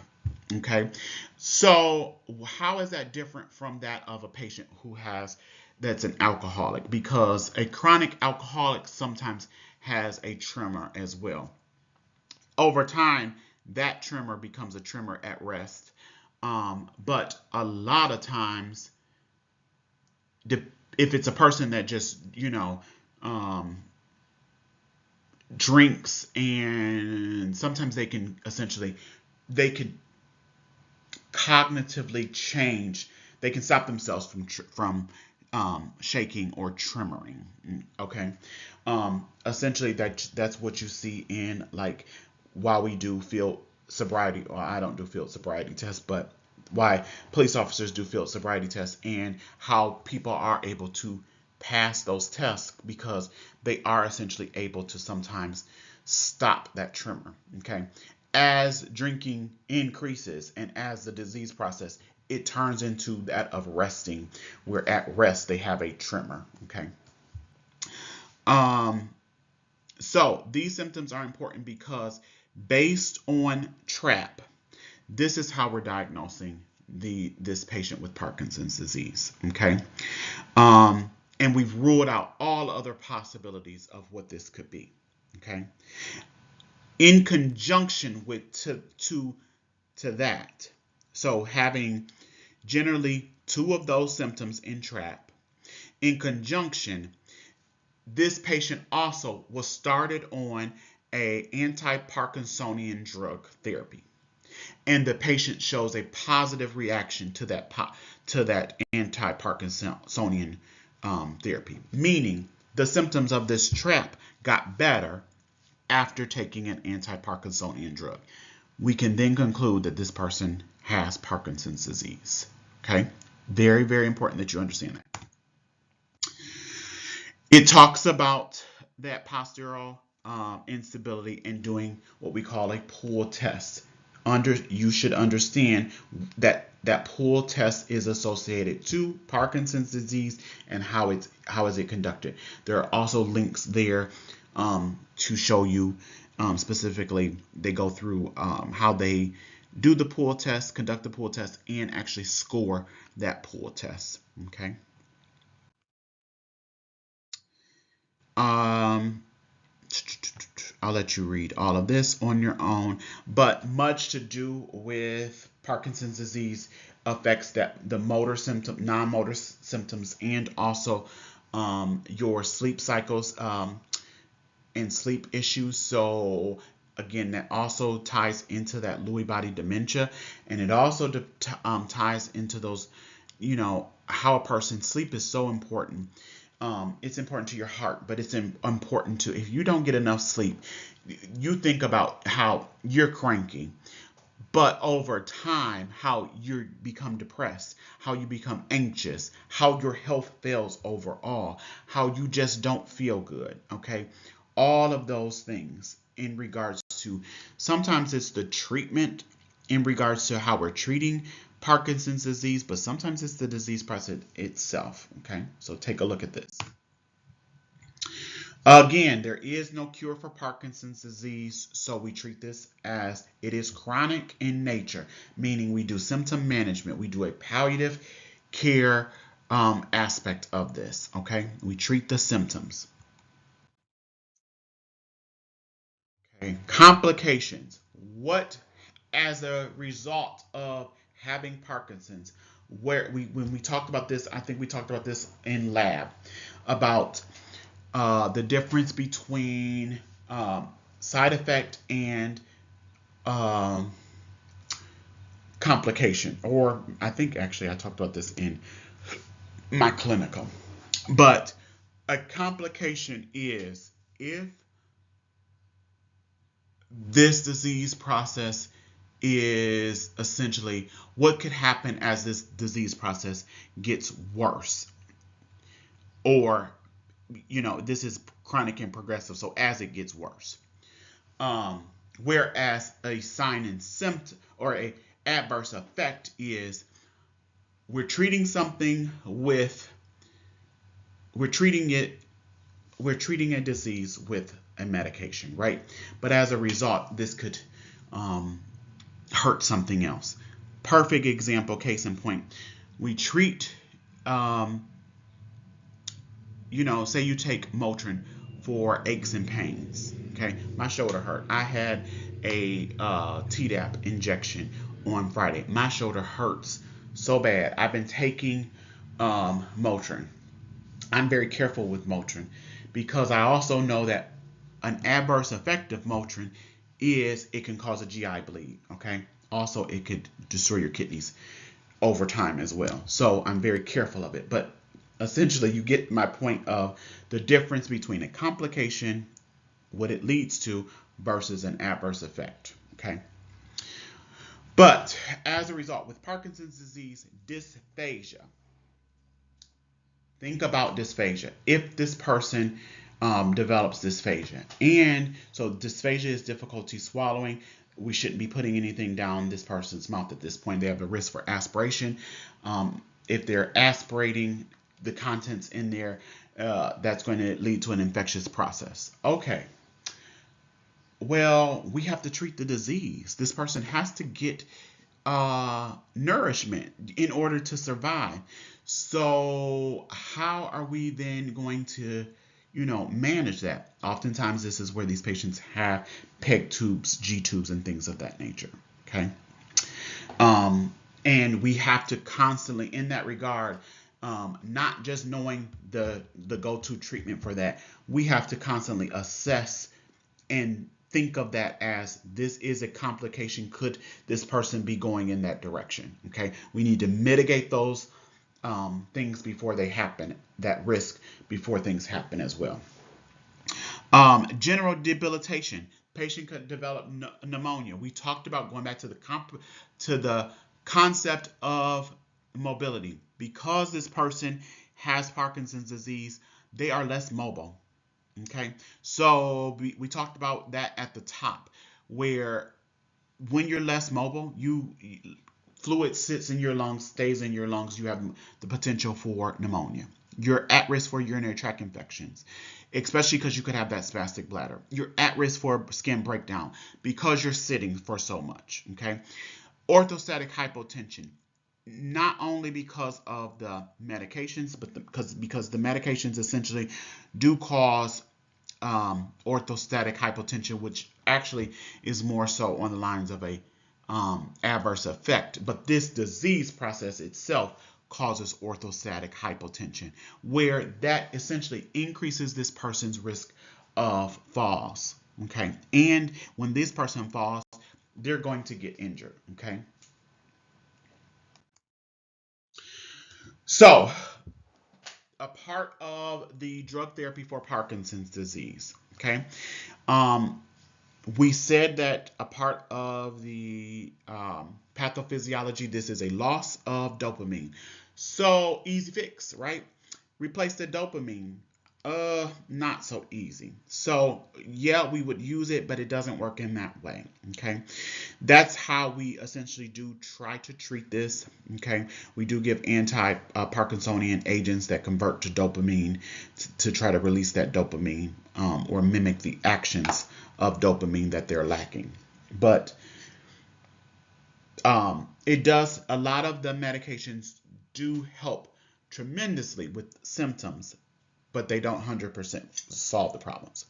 Okay, so how is that different from that of a patient that's an alcoholic? Because a chronic alcoholic sometimes has a tremor as well. Over time, that tremor becomes a tremor at rest. But a lot of times, if it's a person that just, um, drinks, and sometimes they can cognitively change. They can stop themselves from shaking or tremoring. Okay, essentially that's what you see in, like, while we do field sobriety, or I don't do field sobriety tests, but why police officers do field sobriety tests, and how people are able to pass those tests because they are essentially able to sometimes stop that tremor. Okay, as drinking increases and as the disease process, it turns into that of resting, where at rest they have a tremor. Okay. Um, so these symptoms are important because, based on TRAP, this is how we're diagnosing this patient with Parkinson's disease. Okay. And we've ruled out all other possibilities of what this could be. Okay. In conjunction with to that, so having generally two of those symptoms in TRAP, in conjunction, this patient also was started on a anti-Parkinsonian drug therapy, and the patient shows a positive reaction to that anti-Parkinsonian therapy, meaning the symptoms of this TRAP got better after taking an anti-Parkinsonian drug. We can then conclude that this person has Parkinson's disease. Okay? Very, very important that you understand that. It talks about that postural instability and doing what we call a pull test. You should understand that pull test is associated to Parkinson's disease and how is it conducted. There are also links there to show you specifically. They go through how they do the pull test, conduct the pull test, and actually score that pull test. Okay. Um, I'll let you read all of this on your own, but much to do with Parkinson's disease affects the non-motor symptoms, and also your sleep cycles and sleep issues. So again, that also ties into that Lewy body dementia, and it also ties into those, how a person's sleep is so important. It's important to your heart, but it's important to, if you don't get enough sleep, you think about how you're cranky, but over time, how you become depressed, how you become anxious, how your health fails overall, how you just don't feel good. Okay. All of those things in regards to, sometimes it's the treatment in regards to how we're treating Parkinson's disease, but sometimes it's the disease process itself. Okay. So take a look at this. Again, there is no cure for Parkinson's disease, so we treat this as it is chronic in nature, meaning we do symptom management. We do a palliative care aspect of this, okay? We treat the symptoms. Okay. Complications. What, as a result of having Parkinson's, when we talked about this, I think we talked about this in lab, about the difference between side effect and um, complication. Or I think actually I talked about this in my clinical. But a complication is if this disease process is essentially what could happen as this disease process gets worse, or this is chronic and progressive, so as it gets worse. Um, Whereas a sign and symptom, or a adverse effect, is we're treating something with we're treating it we're treating a disease with a medication, right? But as a result, this could hurt something else. Perfect example, case in point. We treat, say you take Motrin for aches and pains. Okay, my shoulder hurt. I had a Tdap injection on Friday. My shoulder hurts so bad. I've been taking Motrin. I'm very careful with Motrin because I also know that an adverse effect of Motrin is it can cause a GI bleed. Okay, also it could destroy your kidneys over time as well. So I'm very careful of it. But essentially, you get my point of the difference between a complication, what it leads to, versus an adverse effect. Okay. But as a result, with Parkinson's disease, dysphagia. Think about dysphagia. If this person develops dysphagia, and so dysphagia is difficulty swallowing, we shouldn't be putting anything down this person's mouth at this point. They have a risk for aspiration. If they're aspirating the contents in there, that's going to lead to an infectious process. Okay. Well, we have to treat the disease. This person has to get nourishment in order to survive. So how are we then going to, manage that? Oftentimes, this is where these patients have PEG tubes, G tubes, and things of that nature. Okay. And we have to constantly, in that regard, not just knowing the go-to treatment for that, we have to constantly assess and think of that as this is a complication. Could this person be going in that direction? Okay, we need to mitigate those things before they happen, that risk before things happen as well. General debilitation. Patient could develop pneumonia. We talked about going back to the concept of mobility. Because this person has Parkinson's disease, they are less mobile. Okay, so we talked about that at the top, where when you're less mobile, fluid sits in your lungs, stays in your lungs, you have the potential for pneumonia. You're at risk for urinary tract infections, especially because you could have that spastic bladder. You're at risk for skin breakdown because you're sitting for so much. Okay, orthostatic hypotension. Not only because of the medications, but because the medications essentially do cause orthostatic hypotension, which actually is more so on the lines of a adverse effect. But this disease process itself causes orthostatic hypotension, where that essentially increases this person's risk of falls. Okay, and when this person falls, they're going to get injured. Okay. So, a part of the drug therapy for Parkinson's disease, okay? We said that a part of the pathophysiology, this is a loss of dopamine. So, easy fix, right? Replace the dopamine. Not so easy. So, yeah, we would use it, but it doesn't work in that way, okay? That's how we essentially do try to treat this, okay? We do give anti-Parkinsonian agents that convert to dopamine to try to release that dopamine or mimic the actions of dopamine that they're lacking. But it does, a lot of the medications do help tremendously with symptoms, but they don't 100% solve the problems.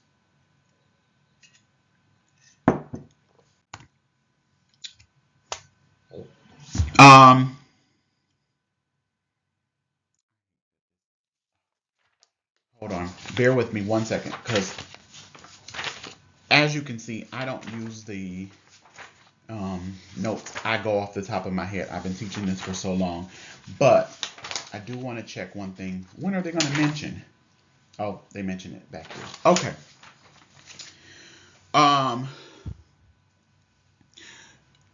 Hold on, bear with me 1 second, because as you can see, I don't use the notes. I go off the top of my head. I've been teaching this for so long, but I do want to check one thing. When are they going to mention? Oh, they mention it back here. Okay.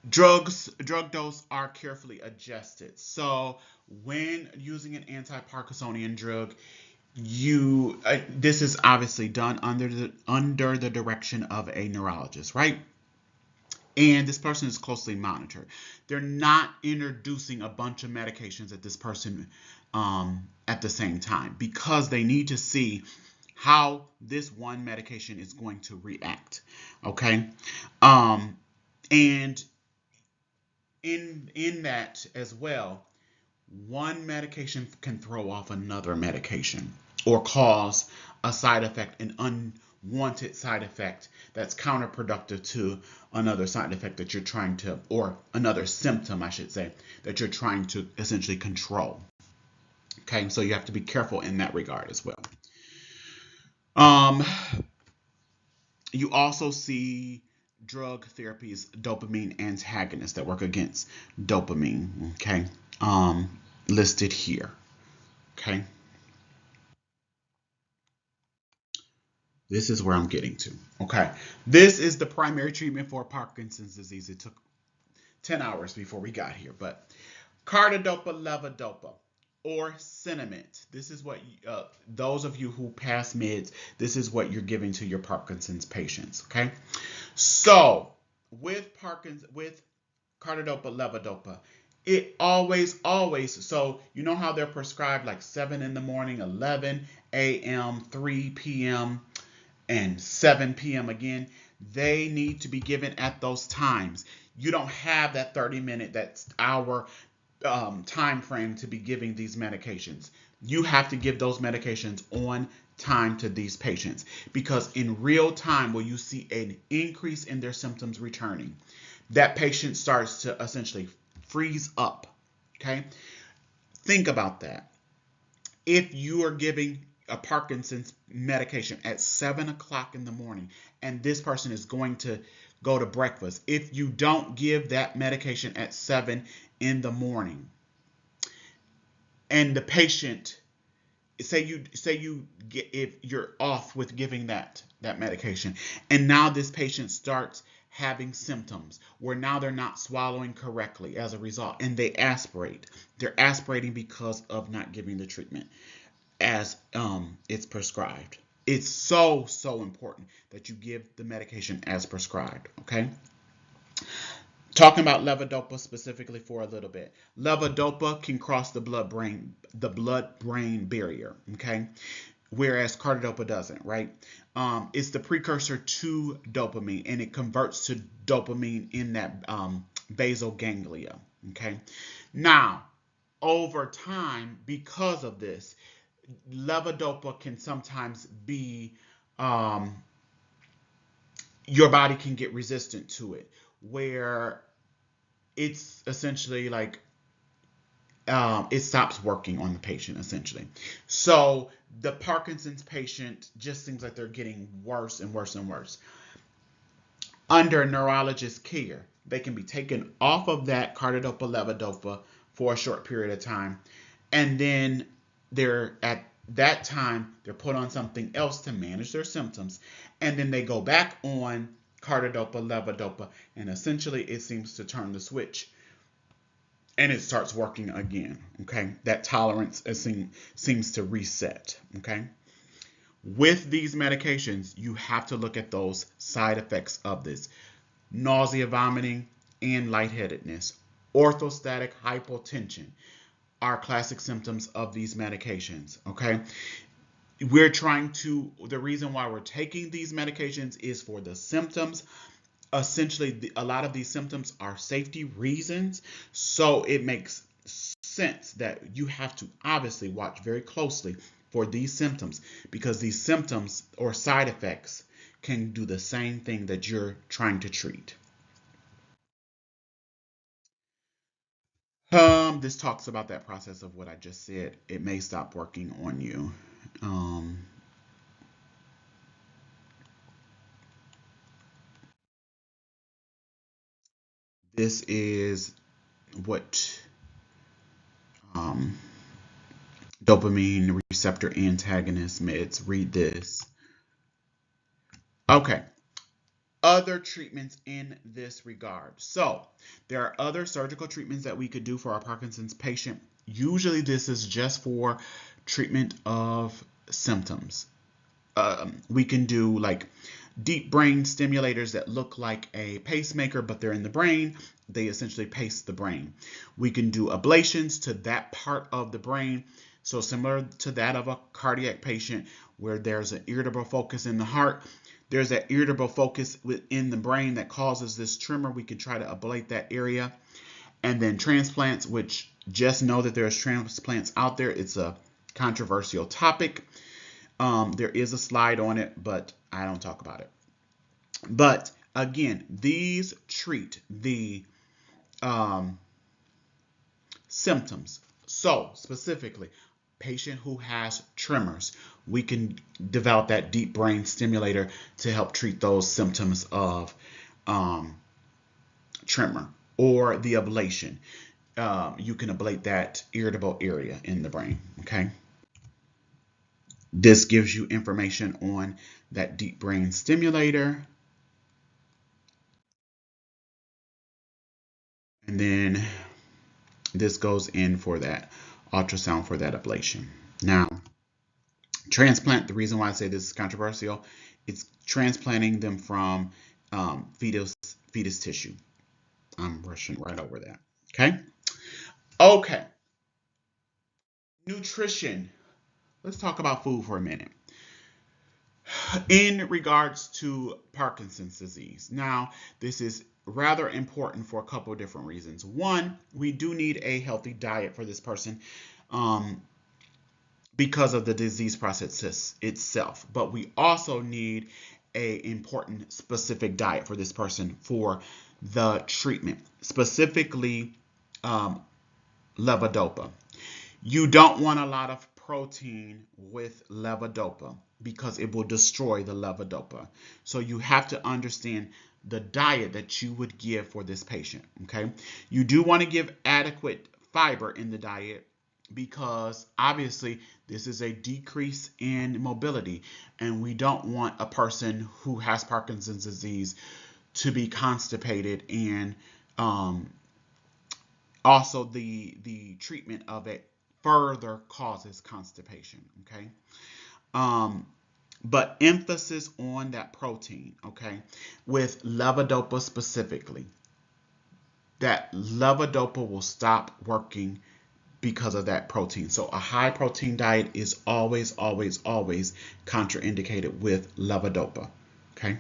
Drug dose are carefully adjusted. So when using an anti-Parkinsonian drug, this is obviously done under the direction of a neurologist, right? And this person is closely monitored. They're not introducing a bunch of medications at this person at the same time, because they need to see how this one medication is going to react. Okay, and in that as well, one medication can throw off another medication or cause a side effect, an unwanted side effect that's counterproductive to another side effect that you're trying to, or another symptom, I should say, that you're trying to essentially control. Okay, so you have to be careful in that regard as well. Um, you also see drug therapies, dopamine antagonists that work against dopamine. Okay, listed here. Okay, this is where I'm getting to. Okay, this is the primary treatment for Parkinson's disease. It took 10 hours before we got here, but carbidopa, levodopa, or Sinemet. This is what those of you who pass meds, this is what you're giving to your Parkinson's patients. Okay, so with carbidopa, levodopa, it always. So you know how they're prescribed like 7 in the morning, 11 a.m., 3 p.m., and 7 p.m. again. They need to be given at those times. You don't have that 30-minute, that hour time frame to be giving these medications. You have to give those medications on time to these patients, because in real time, will you see an increase in their symptoms returning? That patient starts to essentially freeze up. Okay, think about that. If you are giving a Parkinson's medication at 7 o'clock in the morning and this person is going to go to breakfast, if you don't give that medication at 7 in the morning, and the patient, say you get, if you're off with giving that medication, and now this patient starts having symptoms where now they're not swallowing correctly as a result, and they're aspirating because of not giving the treatment as it's prescribed. It's so important that you give the medication as prescribed. Okay, talking about levodopa specifically for a little bit. Levodopa can cross the blood brain barrier. Okay, whereas carbidopa doesn't. Right? It's the precursor to dopamine, and it converts to dopamine in that basal ganglia. Okay, now over time, because of this, levodopa can sometimes be, um, your body can get resistant to it, where it's essentially like, it stops working on the patient essentially. So the Parkinson's patient just seems like they're getting worse and worse and worse. Under neurologist care, they can be taken off of that carbidopa levodopa for a short period of time, and then they're at that time they're put on something else to manage their symptoms, and then they go back on carbidopa levodopa, and essentially it seems to turn the switch and it starts working again. Okay, that tolerance seems to reset. Okay, with these medications you have to look at those side effects of this: nausea, vomiting, and lightheadedness. Orthostatic hypotension are classic symptoms of these medications. Okay, the reason why we're taking these medications is for the symptoms. Essentially, a lot of these symptoms are safety reasons, so it makes sense that you have to obviously watch very closely for these symptoms, because these symptoms or side effects can do the same thing that you're trying to treat. This talks about that process of what I just said. It may stop working on you. Um, this is what um, dopamine receptor antagonist meds. Read this. Okay. Other treatments in this regard. So, there are other surgical treatments that we could do for our Parkinson's patient. Usually, this is just for treatment of symptoms. We can do like deep brain stimulators that look like a pacemaker, but they're in the brain. They essentially pace the brain. We can do ablations to that part of the brain. So similar to that of a cardiac patient, where there's an irritable focus in the heart, there's that irritable focus within the brain that causes this tremor. We can try to ablate that area. And then transplants, which just know that there's transplants out there. It's a controversial topic. There is a slide on it, but I don't talk about it. But again, these treat the symptoms. So specifically, patient who has tremors, we can develop that deep brain stimulator to help treat those symptoms of tremor, or the ablation. You can ablate that irritable area in the brain. Okay. This gives you information on that deep brain stimulator. And then this goes in for that ultrasound for that ablation. Now, transplant, the reason why I say this is controversial, it's transplanting them from fetus tissue. I'm rushing right over that. Okay. Okay. Nutrition. Let's talk about food for a minute. In regards to Parkinson's disease. Now, this is rather important for a couple of different reasons. One, we do need a healthy diet for this person because of the disease process itself. But we also need a important specific diet for this person for the treatment, specifically levodopa. You don't want a lot of protein with levodopa because it will destroy the levodopa. So you have to understand the diet that you would give for this patient. Okay, you do want to give adequate fiber in the diet because obviously this is a decrease in mobility, and we don't want a person who has Parkinson's disease to be constipated, and also the treatment of it further causes constipation. Okay. But emphasis on that protein. Okay. With levodopa specifically, that levodopa will stop working because of that protein. So a high protein diet is always, always, always contraindicated with levodopa. Okay.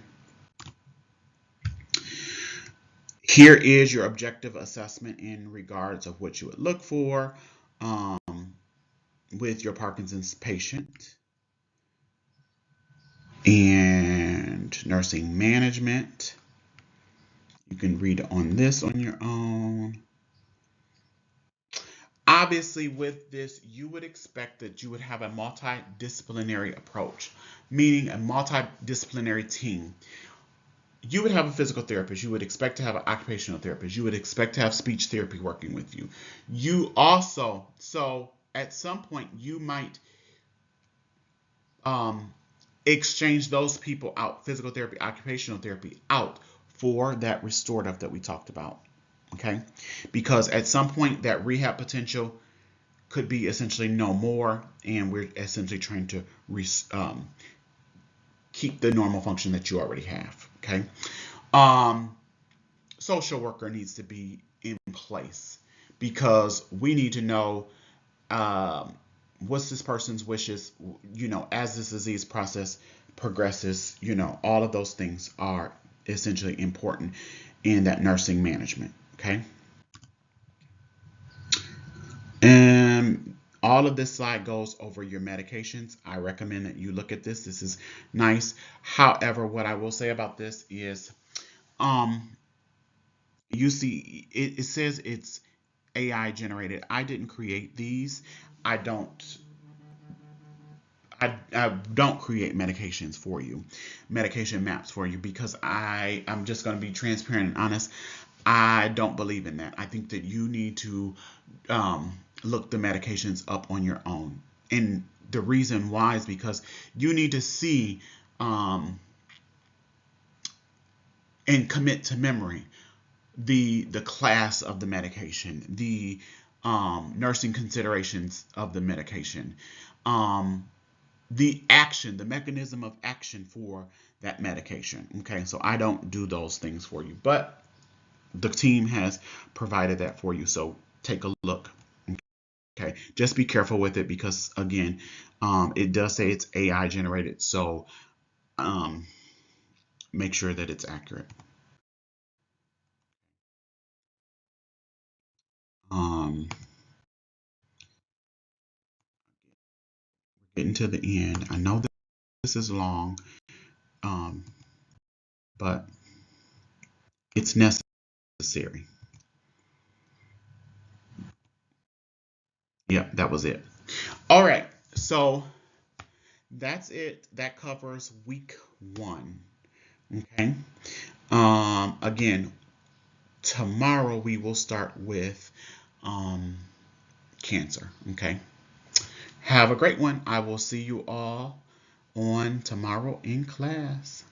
Here is your objective assessment in regards of what you would look for with your Parkinson's patient. And nursing management. You can read on this on your own. Obviously, with this, you would expect that you would have a multidisciplinary approach, meaning a multidisciplinary team. You would have a physical therapist. You would expect to have an occupational therapist. You would expect to have speech therapy working with you. You also, so at some point, you might exchange those people out, physical therapy, occupational therapy out, for that restorative that we talked about. Okay, because at some point that rehab potential could be essentially no more, and we're essentially trying to keep the normal function that you already have. Okay. Social worker needs to be in place because we need to know what's this person's wishes, as this disease process progresses. All of those things are essentially important in that nursing management. Okay. And all of this slide goes over your medications. I recommend that you look at this. This is nice. However, what I will say about this is, you see, it says it's AI generated. I didn't create these. I don't create medications for you, medication maps for you, because I'm just going to be transparent and honest. I don't believe in that. I think that you need to look the medications up on your own. And the reason why is because you need to see and commit to memory the class of the medication, the nursing considerations of the medication, the action, the mechanism of action for that medication. Okay, so I don't do those things for you, but the team has provided that for you. So take a look. Okay, just be careful with it because again, it does say it's AI generated. So make sure that it's accurate. Um, getting to the end. I know this is long, um, but it's necessary. Yep, that was it. All right, so that's it. That covers week 1. Okay. Again, tomorrow we will start with um, cancer. Okay. Have a great one. I will see you all on tomorrow in class.